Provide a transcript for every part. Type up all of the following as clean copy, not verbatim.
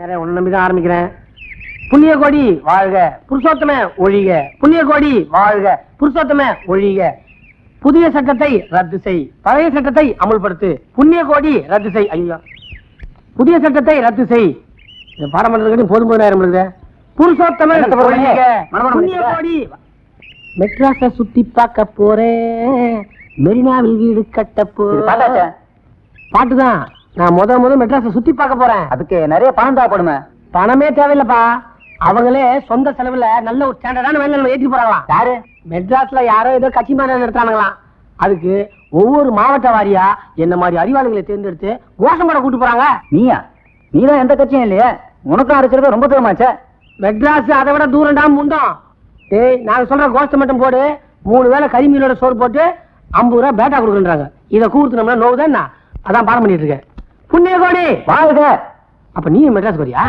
நிறைய ஒண்ணு நம்பிதான் ஆரம்பிக்கிறேன். புண்ணிய கோடி வாழ்க, புருஷோத்தம ஒழிக. புண்ணிய கோடி வாழ்க, புருஷோத்தம ஒழிக. புதிய சட்டத்தை ரத்து செய், பழைய சட்டத்தை அமுல்படுத்து. புண்ணிய கோடி ரத்து செய். ஐயோ, புதிய சட்டத்தை ரத்து செய். இந்த பாராளுமன்றத்துக்கு போதும் இருக்குது. புருஷோத்தம ஒழிக, புண்ணிய கோடி. மெட்ராஸ சுத்தி பார்க்க போறேன், மெரினாவில் வீடு கட்ட போறேன். பாட்டுதான். நான் முத மெட்ராஸ சுத்தி பார்க்க போறேன். அதுக்கு நிறைய பணம் தேவைப்படுமே. பணமே தேவையில்லப்பா, அவங்களே சொந்த செலவுல நல்ல ஒரு ஸ்டாண்டர்டான வேலை ஏற்றி போறாங்களாம். யாரு? மெட்ராஸ்ல யாரோ ஏதோ கட்சி மாநாடு நடத்தானுங்களாம். அதுக்கு ஒவ்வொரு மாவட்ட வாரியா என்ன மாதிரி அறிவாளிகளை தேர்ந்தெடுத்து கோஷம் போட கூட்டு போறாங்க. நீயா? நீதான் எந்த கட்சியும் இல்லையே, உனக்கும் அரைச்சிருக்க ரொம்ப தூரமாச்சே. மெட்ராஸ் அதை விட தூரம்டா முண்டம். ஏய், நாங்க சொல்ற கோஷம் மட்டும் போடு, 3 வேளை கரிமீனோட சோறு போட்டு 50 ரூபா பேட்டா கொடுக்குறாங்க. இதை கூர்த்துனோம்னா நோவுதான். அதான் பாடம் பண்ணிட்டு இருக்கேன். புண்ணிய கோடி வாழ்க. அப்ப நீ மெட்ராஸ் வரியா?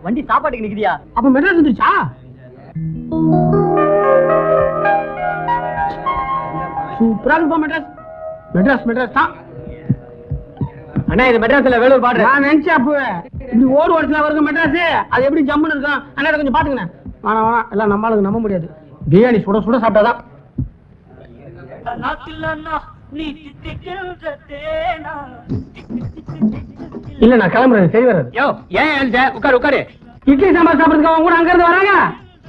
வண்டி சாப்பாட்டுக்கு நிக்குதியா? அப்ப மெட்ராஸ் வந்துருச்சா? சூப்பரா இருப்பா மெட்ராஸ். மெட்ராஸ் தான் அண்ணா. இது மெட்ராஸ்ல வேலூர் பாடு. நான் நினைச்சேன் அப்ப இப்படி ஓடு வருஷம் வருங்க மெட்ராஸ். அது எப்படி ஜம்முன்னு இருக்கும். அண்ணா கொஞ்சம் பாத்துக்கண்ணே. வேணாம் எல்லாம் நம்மளுக்கு நம்ப முடியாது. பிரியாணி சுட சுட சாப்பிட்டாதான். இல்ல நான் கிளம்புறேன். சரி வராது. ஏன் உட்காரு. இட்லி சாம்பார் சாப்பிடுறதுக்கு அவங்க கூட அங்க இருந்து வராங்க.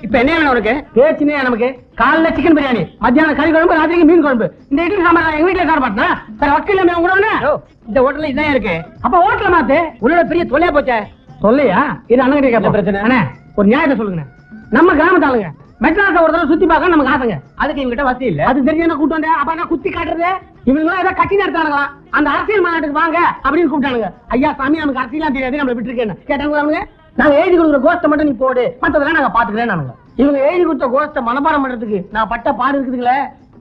இப்ப என்ன வேணும் உனக்கு? பேச்சுனே நமக்கு. காலைல சிக்கன் பிரியாணி, மத்தியானம் கறி குழம்பு, ராத்திரிக்கு மீன் குழம்பு. இந்த இட்லி சாம்பார் எங்க வீட்டுல சாப்பிட மாட்டேன். சார் வக்கீல் கூட இந்த ஹோட்டல்ல இதான் இருக்கு. அப்ப ஹோட்டல மாத்து. உன்னோட பெரிய தொல்லையா போச்சே. தொல்லையா? இது அண்ணன் கேட்க பிரச்சனை. அண்ணே ஒரு நியாயத்தை சொல்லுங்க. நம்ம கிராமத்து ஆளுங்க மெட்ராஸ ஒரு தடவை சுத்தி பார்க்க நமக்கு ஆசைங்க. அதுக்கு இவங்கிட்ட வசதி இல்ல. அது தெரிஞ்சு கூட்டு வந்தேன். அப்ப என்ன குத்தி காட்டுறது? இவங்க ஏதோ கட்சி நடத்தானுங்களா? அந்த அரசியல் மாநாட்டுக்கு வாங்க அப்படின்னு கூப்பிட்டானுங்க. ஐயா சாமி, நமக்கு அரசியலாம் தெரியாது, நம்மள விட்டுருக்கேன் கேட்டாங்க. நாங்க எழுதி கொடுக்குற கோஷ்டை மட்டும் நீ போடு, மற்றதெல்லாம் நாங்க பாத்துக்கிறேன். இவங்க எழுதி கொடுத்த கோஷ்டை மனப்பாடம் பண்றதுக்கு நான் பட்ட பாடு இருக்குதுங்களே.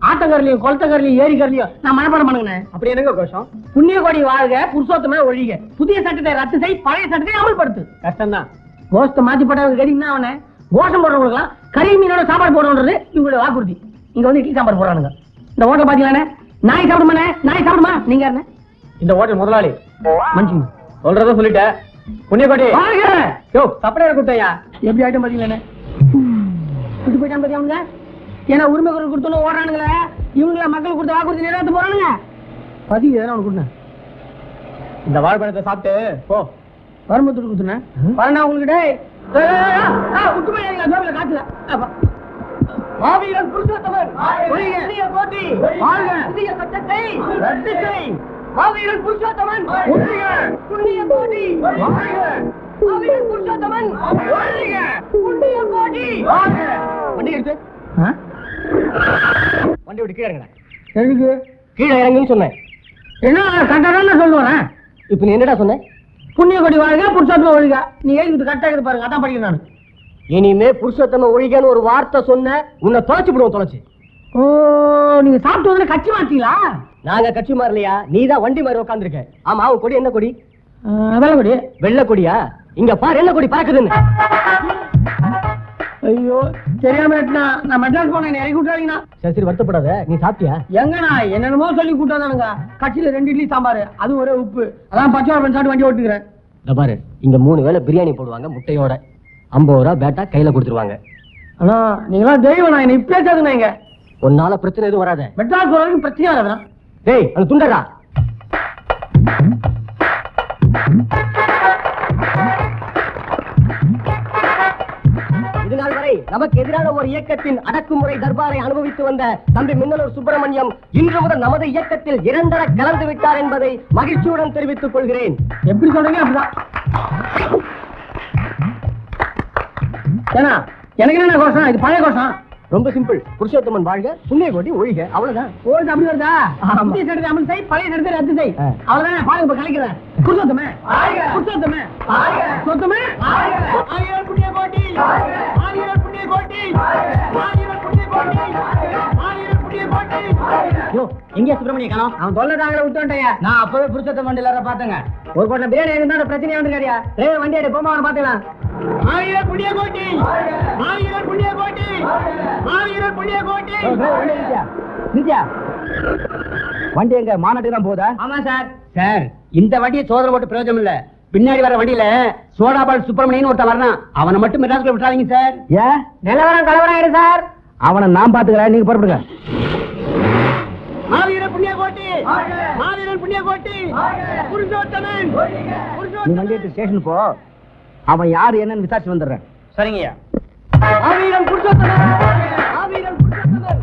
ஆட்டக்கரலையும் கொளத்தக்கரலையும் ஏரிக்கரலையும் நான் மனப்பாடம் பண்ணுங்க. அப்படி என்னங்க கோஷம்? புண்ணிய கோடி வாழ்க, புருஷோத்தம ஒழிக. புதிய சட்டத்தை ரத்து செய், பழைய சட்டத்தை அமல்படுத்து. கஷ்டம் தான். கோஷ்டை மாத்தி போட்டவங்க கேட்டீங்கன்னா அவனை கோஷம் போடுறவங்களுக்கு கறி மீனோட சாப்பாடு போடுறது இவங்களோட வாக்குறுதி. இங்க வந்து இட்லி சாம்பார் போடுறானுங்க. இந்த ஹோட்டல் பாத்தீங்களா? நாய் சாப்பிடுமா? நாய் சாப்பிடுமா? நீங்க என்ன இந்த ஹோட்டல் முதலாளி மனுஷன் சொல்றத சொல்லிட்டேன். புண்ணியகோடி சப்படையா கொடுத்தையா? எப்படி ஆயிட்டம் பாத்தீங்களா? விட்டு போயிட்டான் பாத்தியா அவங்க? ஏன்னா உரிமை குரல் கொடுத்தோன்னு ஓடுறானுங்களே. இவங்கள மக்கள் கொடுத்த வாக்குறுதி நிறைவேற்ற போறானுங்க. பதிவு எதனா ஒண்ணு கொடுங்க. இந்த வாழைப்பழத்தை சாப்பிட்டு போ. வரும்பத்தூர் கொடுத்துனேன் வரண்டா உங்ககிட்ட. மாவீரன் புருஷோத்தமன் புதிய கோடி வாழ்க, புதிய சட்டத்தை ரத்து செய். மாவீரன் புருஷோத்தமன் புண்ணிய கோடி வாழ்க, மாவீரன் புருஷோத்தமன் புண்ணிய கோடி வாழ்க. வண்டி எடுத்து வண்டி விட்டு கீழே இறங்க. எதுக்கு கீழே இறங்குன்னு சொன்னேன்? என்ன கரெக்டாக சொல்லுவேன். இப்ப நீ என்னடா சொன்ன? புண்ணிய கோடி வாழ்க, புருஷோத்தம ஒழிக. நீ எழுதி கரெக்டாக பாருங்க. அதான் படிக்கிறேன் நான். இனிமே புருஷோத்தம ஒழிகன்னு ஒரு வார்த்தை சொன்ன உன்னை தொலைச்சு விடுவோம். தொலைச்சு. ஓ, நீங்க சாப்பிட்டு வந்து கட்சி மாத்தீங்களா? நாங்க கட்சி மாறலையா, நீதான் வண்டி மாதிரி உட்காந்துருக்க. ஆமா, உன் கொடி என்ன கொடி? வெள்ளை கொடி. வெள்ளை கொடியா? இங்க பாரு என்ன கொடி பறக்குதுன்னு. ஐயோ தெரியாம நான் மெட்ராஸ் போனேன். இறக்கி விட்டாருங்கண்ணா. சரி சரி வருத்தப்படாத. நீ சாப்பிட்டியா? எங்கண்ணா என்னென்னமோ சொல்லி கூட்டாதானுங்க. கட்சியில 2 இட்லி சாம்பார், அது ஒரே உப்பு. அதான் பச்சை சாப்பிட்டு வண்டி ஓட்டுக்கிறேன். இந்த பாரு, இங்க 3 வேளை பிரியாணி போடுவாங்க முட்டையோட. 50 ரூபா பேட்டா கையில கொடுத்துருவாங்க. ஆனா நீங்களா தெய்வம். நான் என்ன இப்ப பேசாதுங்க. இங்க ஒன்னால பிரச்சனை எதுவும் வராத. மெட்ராஸ் வரைக்கும் பிரச்சனை வராதா? டேய் அந்த துண்டரா. இது நாள் வரை இதுவரை நமக்கு எதிரான ஒரு இயக்கத்தின் அடக்குமுறை தர்பாரை அனுபவித்து வந்த தம்பி மின்னலூர் சுப்பிரமணியம் இன்று முதல் நமது இயக்கத்தில் இரண்டர கலந்து விட்டார் என்பதை மகிழ்ச்சியுடன் தெரிவித்துக் கொள்கிறேன். எப்படி சொல்றீங்க அப்படிதான். ஏன்னா எனக்கு என்ன கோஷம், இது பழைய கோஷம். ரொம்ப சிம்பிள். புருஷோத்தமன் வாழ்க, புண்ணிய கோட்டி ஒழிக, அவ்வளவுதான். ஓடு அப்படி வருதா? புதிய சட்டத்தை அமல் செய், பழைய சட்டத்தை ரத்து செய். அவ்வளவுதான். பாருங்க இப்ப கலைக்கிறேன். புருஷோத்தமே புருஷோத்தமே புருஷோத்தமே ஆயிரம் புண்ணிய கோட்டி, ஆயிரம் புண்ணிய கோட்டி, ஆயிரம் புண்ணிய கோட்டி, ஆயிரம் புண்ணிய கோட்டி. யோ எங்க சுப்பிரமணிய காணோம்? அவன் தொல்லைதாங்கள விட்டுட்டேன். நான் அப்பவே புருஷோத்தமன் வண்டியில பார்த்தேங்க. ஒரு கோட்டை பிரியாணி இருந்தா பிரச்சனை வந்துருக்காடியா. டிரைவர் வண்டி எடு, போமா அவனை பாத்துக்கலாம். ஆயிரம் புண்ணிய கோட்டி, ஆயிரம் புண்ணிய கோட்டி, ஆயிரம் புண்ணிய கோட்டி. வண்டி எங்க மாநாட்டுக்கு தான் போதா? ஆமா சார். சார் இந்த வண்டியை சோதனை போட்டு பிரயோஜனம் இல்ல. பின்னாடி வர வண்டியில சோடாபால் சுப்பிரமணியன் ஒருத்தன் வரணும். அவனை மட்டும் மெட்ராஸ்ல விட்டாதீங்க சார். ஏன்? நிலவரம் கலவரம் ஆயிடும் சார். அவனை நான் பாத்துக்கிறேன், நீங்க புறப்படுங்க. ஆயிரம் புண்ணிய கோட்டி, ஆயிரம் புண்ணிய கோட்டி, புருஷோத்தமன். நீ வண்டி எடுத்து ஸ்டேஷன் போ. அவன் யாரு என்னன்னு விசாரிச்சு வந்துடுறேன். சரிங்கய்யா. ஆயிரம் புருஷோத்தமன், ஆயிரம் புருஷோத்தமன்.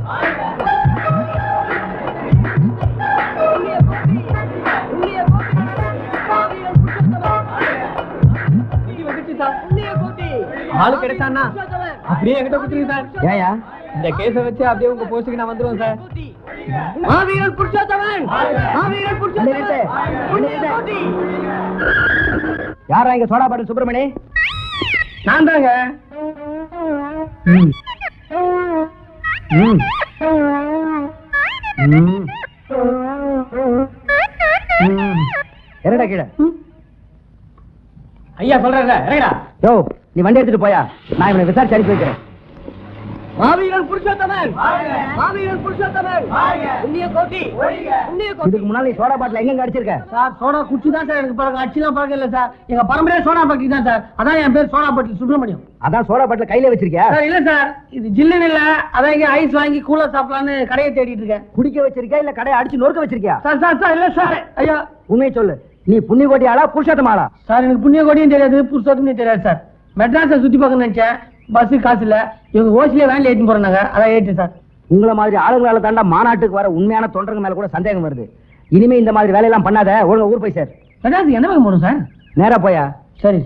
ஆளு கிடைச்சானா அப்படியே என்கிட்ட கொடுத்துருங்க சார். ஏயா இந்த கேஸ வச்சு அப்படியே உங்க போஸ்டுக்கு நான் வந்துருவேன் சார். ஆவீரன் புருஷோத்தமன், ஆவீரன் புருஷோத்தமன். யாரா இங்க சோடா பாட்டில் சுப்பிரமணி? நான் தாங்க. என்னடா கீழே? ஐயா சொல்றேன் இறங்கடா. யோ நீ வண்டி எடுத்துட்டு போயா, நான் இவனை விசாரிச்சு அனுப்பி வைக்கிறேன். ஆவீரன் புருஷோத்தமன், ஆவீரன் புருஷோத்தமன். புண்ணிய கோட்டி, புண்ணிய கோட்டி. இதுக்கு முன்னால நீ சோடா பாட்டில் எங்க அடிச்சிருக்க? சார் சோடா குச்சி தான் சார் எனக்கு பழக்கம், அடிச்சுலாம் பழக்கம் இல்ல சார். எங்க பரம்பரையே சோடா பாட்டி தான் சார். அதான் என் பேர் சோடா பாட்டி சுப்பிரமணியம். அதான் சோடா பாட்டில் கையில வச்சிருக்கியா? சார் இல்ல சார், இது ஜில்லுன்னு இல்ல. அதான் இங்க ஐஸ் வாங்கி கூலர் சாப்பிடலான்னு கடையை தேடிட்டு இருக்கேன். குடிக்க வச்சிருக்கியா இல்ல கடையை அடிச்சு நொறுக்க வச்சிருக்கியா? சார் சார் சார் இல்ல சார். ஐயா உண்மையை சொல்லு, நீ புண்ணிய கோட்டி ஆளா புருஷோத்தம ஆளா? சார் எனக்கு புண்ணிய கோடியும் தெரியாது, புருஷோத்தமும் தெரியாது சார். மெட்ராஸை சுத்தி பார்க்க நினைச்சேன், பஸ் காசு இல்ல. இவங்க ஓசிலே வேன்ல ஏற்றி போறாங்க, அதான் ஏறிட்டேன் சார். உங்களை மாதிரி ஆளுங்களால தாண்டா மாநாட்டுக்கு வர உண்மையான தொண்டர்கள் மேல கூட சந்தேகம் வருது. இனிமே இந்த மாதிரி வேலையெல்லாம் பண்ணாத, ஒழுங்கா ஊர் போய் சார். மெட்ராஸ் என்ன பக்கம் போகணும் சார்? நேரா போயா. சரி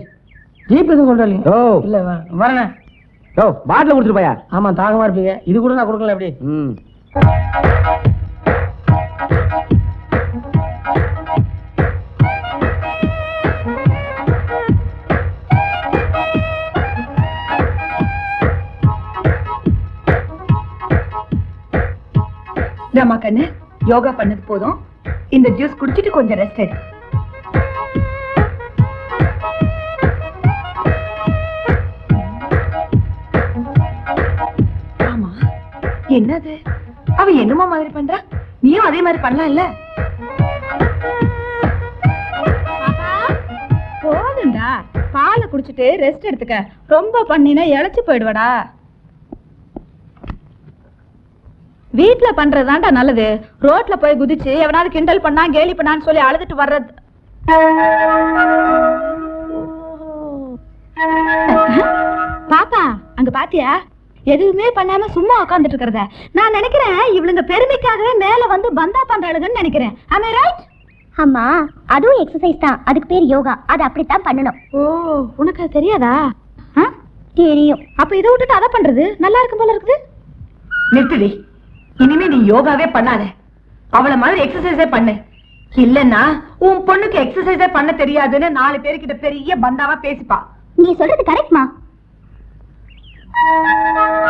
ஜீப் எதுவும் கொண்டு வரலீங்க? ஓ இல்ல வரேன். ஓ பாட்டில் கொடுத்துட்டு போயா. ஆமா தாகமா இருப்பீங்க, இது கூட நான் கொடுக்கல. எப்படி? ரமா கண்ணு, யோகா பண்ணது போதும். இந்த ஜூஸ் குடிச்சிட்டு கொஞ்சம் ரெஸ்ட் எடு. ஆமா என்னது, அவ என்னமோ மாதிரி பண்றா, நீயும் அதே மாதிரி பண்ணலாம் இல்ல? போதும்டா, பாலை குடிச்சிட்டு ரெஸ்ட் எடுத்துக்க. ரொம்ப பண்ணினா இழைச்சு போயிடுவடா. வீட்டுல பண்றதுதான்டா நல்லது. ரோட்ல போய் குதிச்சு எவனாவது கிண்டல் பண்ணா கேலி பண்ணான்னு சொல்லி அழுதுட்டு வர்றது. பாப்பா அங்க பாத்தியா, எதுவுமே பண்ணாம சும்மா உட்காந்துட்டு இருக்கிறத. நான் நினைக்கிறேன் இவளுங்க பெருமைக்காகவே மேல வந்து பந்தா பண்றாளுங்கன்னு நினைக்கிறேன். Am I right? அம்மா அதுவும் எக்ஸசைஸ் தான், அதுக்கு பேர் யோகா. அது அப்படித்தான் பண்ணணும். ஓ உனக்கு அது தெரியாதா? தெரியும். அப்ப இதை விட்டுட்டு அதை பண்றது நல்லா இருக்கும் போல இருக்குது. நிறுத்துடி, இனிமே நீ யோகாவே பண்ணாத. அவளை மாதிரி எக்ஸசைஸே பண்ணு. இல்லன்னா உன் பொண்ணுக்கு எக்ஸசைஸே பண்ண தெரியாதுன்னு 4 பேருக்கிட்ட பெரிய பந்தாவா பேசிப்பா. நீ சொல்றது கரெக்ட்மா.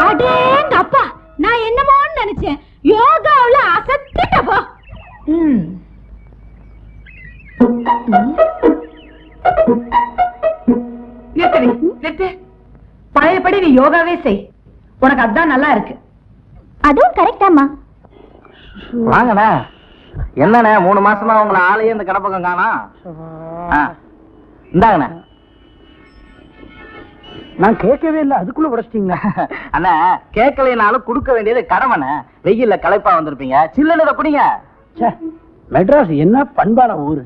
அடேங்க அப்பா, நான் என்னமோன்னு நினைச்சேன். யோகாவுல அசத்திட்டப்பா. நிறுத்து, பழையபடி நீ யோகாவே செய். உனக்கு அதான் நல்லா இருக்கு. அதுவும் கரெக்டாமா. வாங்கண்ணே. என்னண்ணே 3 மாசமா உங்களை ஆளையே இந்த கடப்பக்கம் காணா. இந்தாங்கண்ணே. நான் கேட்கவே இல்லை, அதுக்குள்ள உடைச்சிட்டீங்களா? அண்ணா கேட்கலைனாலும் கொடுக்க வேண்டியது கடமைண்ணே. வெயில்ல களைப்பா வந்திருப்பீங்க, சில்லுன்னு இதை குடிங்க. மெட்ராஸ் என்ன பண்பான ஊரு.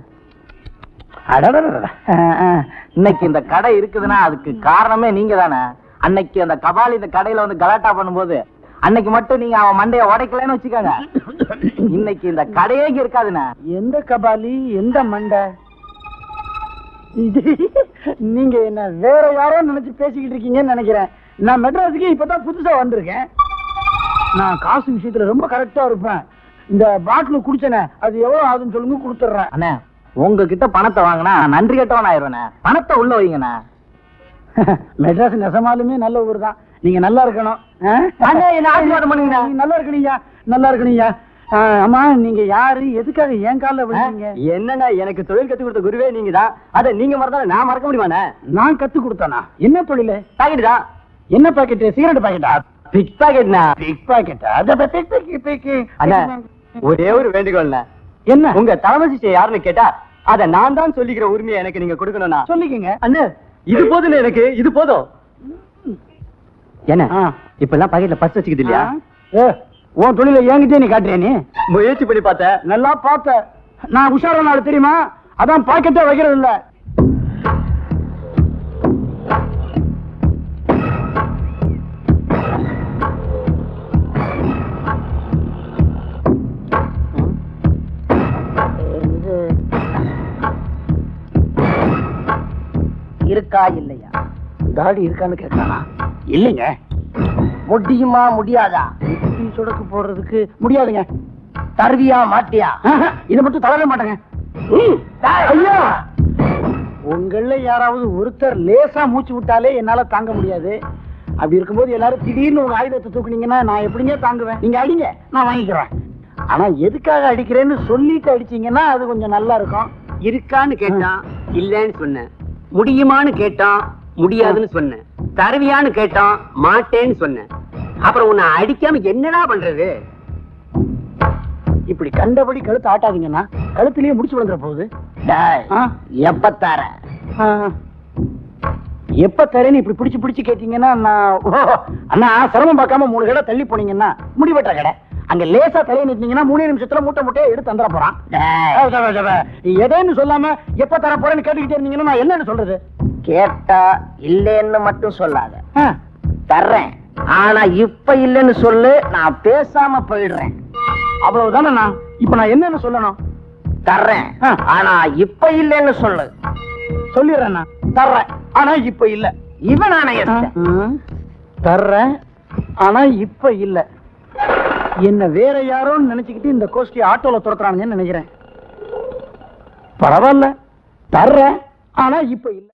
இன்னைக்கு இந்த கடை இருக்குதுன்னா அதுக்கு காரணமே நீங்க தானே. அன்னைக்கு அந்த கபாலி இந்த கடையில வந்து கலாட்டா பண்ணும்போது அன்னைக்கு மட்டும் நீங்க அவன் மண்டைய உடைக்கலன்னு வச்சுக்கோங்க, இன்னைக்கு இந்த கடையே இங்க இருக்காதுண்ணா. எந்த கபாலி, எந்த மண்டை? நீங்க என்ன வேற யாரோ நினைச்சு பேசிக்கிட்டு இருக்கீங்கன்னு நினைக்கிறேன். நான் மெட்ராஸுக்கு இப்பதான் புதுசா வந்திருக்கேன். நான் காசு விஷயத்துல ரொம்ப கரெக்டா இருப்பேன். இந்த பாட்டில் குடிச்சனே அது எவ்வளவு ஆகுதுன்னு சொல்லுங்க, கொடுத்துட்றேன். அண்ணா உங்ககிட்ட பணத்தை வாங்கினா நன்றி கட்டவன் ஆயிடுவேண்ணே. பணத்தை உள்ள வைங்கண்ணா. மெட்ராஸ் நெசமாலுமே நல்ல ஊர் தான். நீங்க நல்லா இருக்கணும். ஆசீர்வாதம் பண்ணுங்க. நீங்க நல்லா இருக்கணும்யா, நல்லா இருக்கணும்யா. ஆமா, நீங்க யாரு, எதுக்காக என் காலில் விழுந்தீங்க? என்னண்ணா, எனக்கு தொழில் கத்து கொடுத்த குருவே நீங்க தான். அதை நீங்க மறந்தாலும் நான் மறக்க முடியுமாண்ணே? நான் கத்து கொடுத்தானா? என்ன தொழில்? பாக்கெட் தான். என்ன பாக்கெட்? சிகரெட் பாக்கெட்டா? பிக் பாக்கெட்ண்ணா. பிக் பாக்கெட்டா? அண்ணா ஒரே ஒரு வேண்டுகோள்ண்ணா. என்ன? உங்க தலைமை சிஷ்ய யாருன்னு கேட்டா அதை நான் தான் சொல்லிக்கிற உரிமையை எனக்கு நீங்க கொடுக்கணும்ண்ணா. சொல்லிக்கங்க. அண்ணா இது போதும், எனக்கு இது போதும். என்ன இப்ப எல்லாம் பாக்கெட்ல பர்ஸ் வச்சுக்குது இல்லையா? உன் தொழில என்கிட்டே நீ காட்டுறியா? நீ முயற்சி பண்ணி பார்த்த, நல்லா பார்த்த. நான் உஷாரா நாள் தெரியுமா? அதான் பாக்கெட்டே வைக்கிறது இல்ல. இருக்கா இல்லையா? தாடி இருக்கான்னு கேட்கறானா? இல்லைங்க. முடியுமா முடியாதா? சொடக்கு போடுறதுக்கு முடியாதுங்க. தருவியா மாட்டியா? இதை மட்டும் தளர மாட்டேங்க. ஐயா, உங்கள யாராவது ஒருத்தர் லேசா மூச்சு விட்டாலே என்னால தாங்க முடியாது. அப்படி இருக்கும்போது எல்லாரும் திடீர்னு உங்க ஆயுதத்தை தூக்குனீங்கன்னா நான் எப்படிங்க தாங்குவேன்? நீங்க அடிங்க, நான் வாங்கிக்கிறேன். ஆனா எதுக்காக அடிக்கிறேன்னு சொல்லிட்டு அடிச்சீங்கன்னா அது கொஞ்சம் நல்லா இருக்கும். இருக்கான்னு கேட்டான், இல்லன்னு சொன்னேன். முடியுமான்னு கேட்டான், முடியாதுன்னு சொன்னேன். தருவியான்னு கேட்டான், மாட்டேன்னு சொன்னேன். அப்புறம் உன்னை அடிக்காம என்னடா பண்றது? இப்படி கண்டபடி கழுத்து ஆட்டாதீங்கன்னா கழுத்திலேயே முடிச்சு விழுந்துற போகுது. எப்ப தர? எப்ப தரேன்னு இப்படி பிடிச்சு பிடிச்சு கேட்டீங்கன்னா நான் அண்ணா சிரமம் பார்க்காம 3 கடை தள்ளி போனீங்கன்னா முடிவெட்ட கடை. அங்க லேசா தலையை நிட்டீங்கன்னா 3 நிமிஷத்துல மூட்டையை எடுத்து தந்துட போறான். எதேன்னு சொல்லாம எப்ப தர போறேன்னு கேட்டுக்கிட்டே இருந்தீங்கன்னா நான் என்னன்னு சொல்றது? கேட்டா இல்லைன்னு மட்டும் சொல்லாத. தர்றேன், ஆனா இப்ப இல்லைன்னு சொல்லு, நான் பேசாம போயிடுறேன். அவ்வளவுதானே. இப்ப நான் என்னன்னு சொல்லணும்? தர்றேன், ஆனா இப்ப இல்லைன்னு சொல்லு. சொல்லிடுறேன். தர்றேன், ஆனா இப்ப இல்ல. இவன் நானே தர்றேன், ஆனா இப்ப இல்ல. என்ன வேற யாரோன்னு நினைச்சுக்கிட்டு இந்த கோஷ்டி ஆட்டோல துரத்துறானுங்கன்னு நினைக்கிறேன். பரவாயில்ல, தர்றேன், ஆனா இப்ப இல்ல.